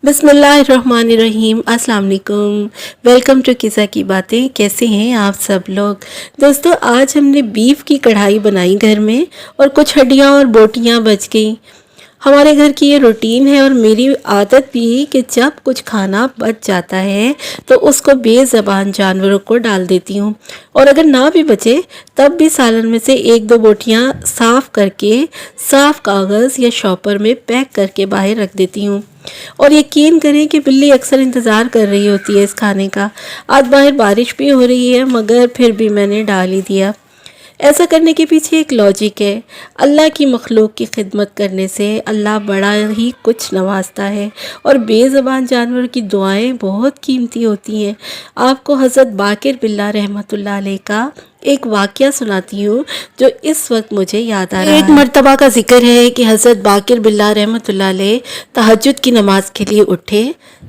बिस्मिल्लाहिर्रहमानिर्रहीम। अस्सलाम वालेकुम। वेलकम टू किस्सा की बातें। कैसे हैं आप सब लोग? दोस्तों, आज हमने बीफ की कढ़ाई बनाई घर में और कुछ हड्डियाँ और बोटियाँ बच गई। हमारे घर की ये रूटीन है और मेरी आदत भी कि जब कुछ खाना बच जाता है तो उसको बेज़बान जानवरों को डाल देती हूँ, और अगर ना भी बचे तब भी सालन में से एक दो बोटियाँ साफ़ करके साफ़ कागज़ या शॉपर में पैक करके बाहर रख देती हूँ। और यकीन करें कि बिल्ली अक्सर इंतज़ार कर रही होती है इस खाने का। आज बाहर बारिश भी हो रही है मगर फिर भी मैंने डाल ही दिया। ऐसा करने के पीछे एक लॉजिक है। अल्लाह की मखलूक की खिदमत करने से अल्लाह बड़ा ही कुछ नवाजता है, और बेज़बान जानवर की दुआएं बहुत कीमती होती हैं। आपको हज़रत बाकिर बिल्ला रहमतुल्लाह अलैह का एक वाक़या सुनाती हूँ जो इस वक्त मुझे याद आ रहा है। एक मर्तबा का जिक्र है कि हज़रत बाकिर बिल्ला रहमतुल्लाह अलैह तहज्जुद की नमाज के लिए उठे।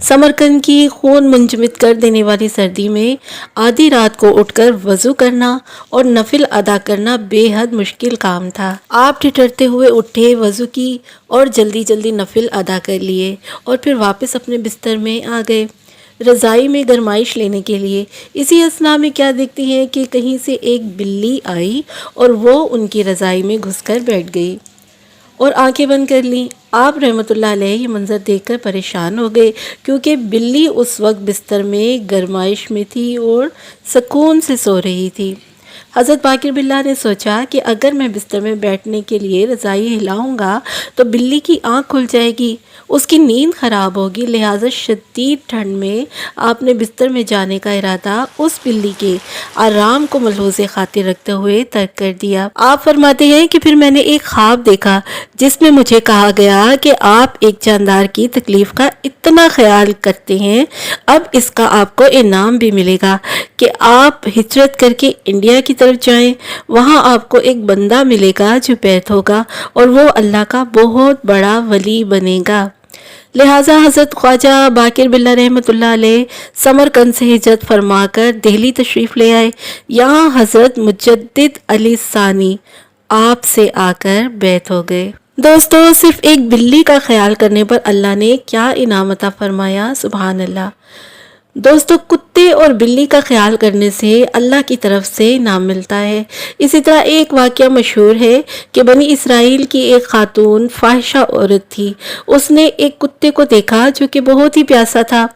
समरकंद की खून मुंजमद कर देने वाली सर्दी में आधी रात को उठकर वज़ू करना और नफिल अदा करना बेहद मुश्किल काम था। आप ठिठुरते हुए उठे, वज़ू की और जल्दी जल्दी नफिल अदा कर लिए और फिर वापस अपने बिस्तर में आ गए रज़ाई में गरमाइश लेने के लिए। इसी असना में क्या देखती हैं कि कहीं से एक बिल्ली आई और वो उनकी रज़ाई में घुसकर बैठ गई और आंखें बंद कर लीं। आप रहमतुल्लाह अलैह ये मंज़र देखकर परेशान हो गए, क्योंकि बिल्ली उस वक्त बिस्तर में गरमाइश में थी और सुकून से सो रही थी। हज़रत बाकिर बिल्ला ने सोचा कि अगर मैं बिस्तर में बैठने के लिए रज़ाई हिलाऊंगा तो बिल्ली की आंख खुल जाएगी, उसकी नींद ख़राब होगी। लिहाजा शदीद ठंड में आपने बिस्तर में जाने का इरादा उस बिल्ली के आराम को मलहूज़े खातिर रखते हुए तर्क कर दिया। आप फरमाते हैं कि फिर मैंने एक ख्वाब देखा जिसमें मुझे कहा गया कि आप एक जानदार की तकलीफ़ का इतना ख्याल करते हैं, अब इसका आपको इनाम भी मिलेगा कि आप हिजरत करके इंडिया की तरफ जाएं। वहाँ आपको एक बंदा मिलेगा जो बैत होगा और वो अल्लाह का बहुत बड़ा वली बनेगा। लिहाजा हज़रत ख्वाजा बाकिर बिल्ला रहमतुल्लाह अलैह समरकंद से हिजरत फरमाकर दिल्ली तशरीफ़ ले आए। यहाँ हज़रत मुजद्दिद अली सानी आप से आकर बैत हो गए। दोस्तों, सिर्फ एक बिल्ली का ख्याल करने पर अल्लाह ने क्या इनाम अता फरमाया, सुभान अल्लाह। दोस्तों, कुत्ते और बिल्ली का ख्याल करने से अल्लाह की तरफ से इनाम मिलता है। इसी तरह एक वाक़या मशहूर है कि बनी इसराइल की एक खातून फाहिशा औरत थी। उसने एक कुत्ते को देखा जो कि बहुत ही प्यासा था।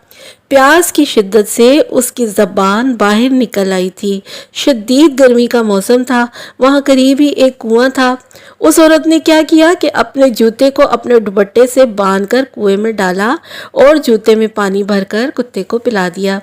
प्यास की शिद्दत से उसकी ज़बान बाहर निकल आई थी। शदीद गर्मी का मौसम था, वहाँ करीब ही एक कुआं था। उस औरत ने क्या किया कि अपने जूते को अपने दुपट्टे से बांधकर कुएं में डाला और जूते में पानी भरकर कुत्ते को पिला दिया,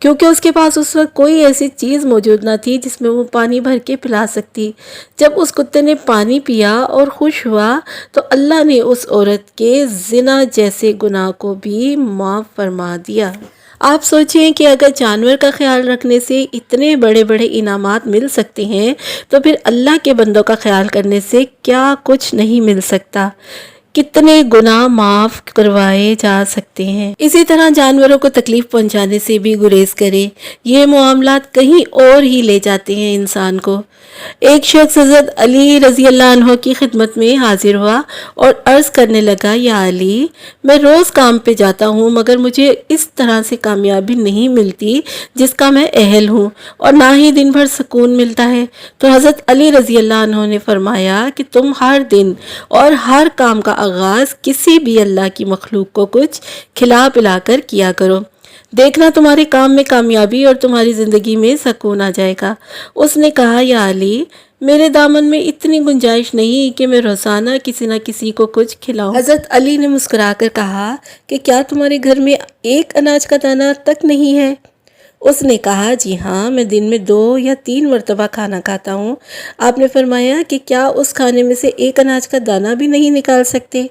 क्योंकि उसके पास उस वक्त कोई ऐसी चीज़ मौजूद न थी जिसमें वो पानी भर के पिला सकती। जब उस कुत्ते ने पानी पिया और खुश हुआ तो अल्लाह ने उस औरत के ज़िना जैसे गुनाह को भी माफ़ फरमा दिया। आप सोचें कि अगर जानवर का ख्याल रखने से इतने बड़े बड़े इनामात मिल सकते हैं तो फिर अल्लाह के बंदों का ख्याल करने से क्या कुछ नहीं मिल सकता, कितने गुनाह माफ़ करवाए जा सकते हैं। इसी तरह जानवरों को तकलीफ़ पहुंचाने से भी गुरेज करें, ये मामलात कहीं और ही ले जाते हैं इंसान को। एक शख्स हज़रत अली रज़ी अल्लाह अन्हो की खिदमत में हाजिर हुआ और अर्ज़ करने लगा, या अली, मैं रोज़ काम पे जाता हूँ मगर मुझे इस तरह से कामयाबी नहीं मिलती जिसका मैं अहल हूँ, और ना ही दिन भर सुकून मिलता है। तो हज़रत अली रज़ी अल्लाह अन्हो ने फरमाया कि तुम हर दिन और हर काम का आगाज़ किसी भी अल्लाह की मखलूक को कुछ खिला पिला कर किया करो, देखना तुम्हारे काम में कामयाबी और तुम्हारी ज़िंदगी में सुकून आ जाएगा। उसने कहा, या अली, मेरे दामन में इतनी गुंजाइश नहीं कि मैं रोज़ाना किसी न किसी को कुछ खिलाऊं। हज़रत अली ने मुस्कुराकर कहा कि क्या तुम्हारे घर में एक अनाज का दाना तक नहीं है? उसने कहा, जी हाँ, मैं दिन में 2 या 3 मरतबा खाना खाता हूँ। आपने फरमाया कि क्या उस खाने में से एक अनाज का दाना भी नहीं निकाल सकते?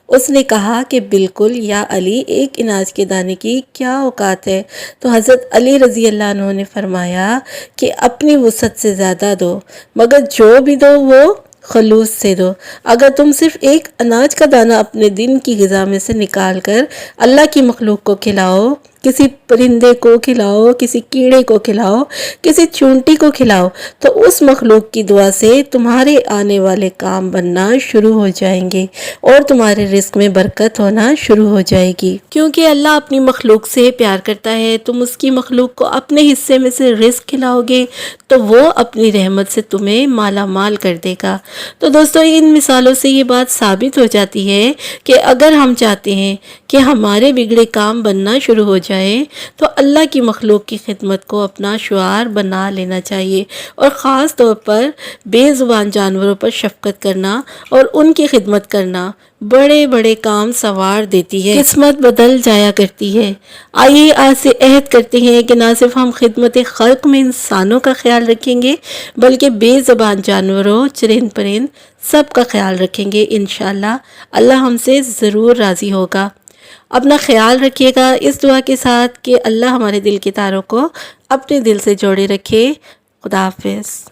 उसने कहा कि बिल्कुल या अली, एक अनाज के दाने की क्या औकात है? तो हज़रत अली रज़ी अल्लाह अन्हु ने फरमाया कि अपनी वुसअत से ज़्यादा दो, मगर जो भी दो वो खलूस से दो। अगर तुम सिर्फ एक अनाज का दाना अपने दिन की ग़िज़ा में से निकाल कर अल्लाह की मखलूक को खिलाओ کسی پرندے کو کھلاؤ، کسی کیڑے کو کھلاؤ، کسی چونٹی کو کھلاؤ، تو اس مخلوق کی دعا سے تمہارے آنے والے کام بننا شروع ہو جائیں گے اور تمہارے رزق میں برکت ہونا شروع ہو جائے گی، کیونکہ اللہ اپنی مخلوق سے پیار کرتا ہے۔ تم اس کی مخلوق کو اپنے حصے میں سے رزق کھلاؤ گے تو وہ اپنی رحمت سے تمہیں مالا مال کر دے گا۔ تو دوستو، ان مثالوں سے یہ بات ثابت ہو جاتی ہے کہ اگر ہم چاہتے ہیں کہ ہمارے بگڑے کام بننا شروع ہو جائے تو اللہ کی مخلوق کی خدمت کو اپنا شعار بنا لینا چاہیے، اور خاص طور پر بے زبان جانوروں پر شفقت کرنا اور ان کی خدمت کرنا بڑے بڑے کام سنوار دیتی ہے، قسمت بدل جایا کرتی ہے۔ آئیے آج سے عہد کرتے ہیں کہ نہ صرف ہم خدمت خلق میں انسانوں کا خیال رکھیں گے بلکہ بے زبان جانوروں، چرند پرند سب کا خیال رکھیں گے۔ انشاءاللہ اللہ ہم سے ضرور راضی ہوگا۔ اپنا خیال رکھیے گا اس دعا کے ساتھ کہ اللہ ہمارے دل کے تاروں کو اپنے دل سے جوڑے رکھے۔ خدا حافظ۔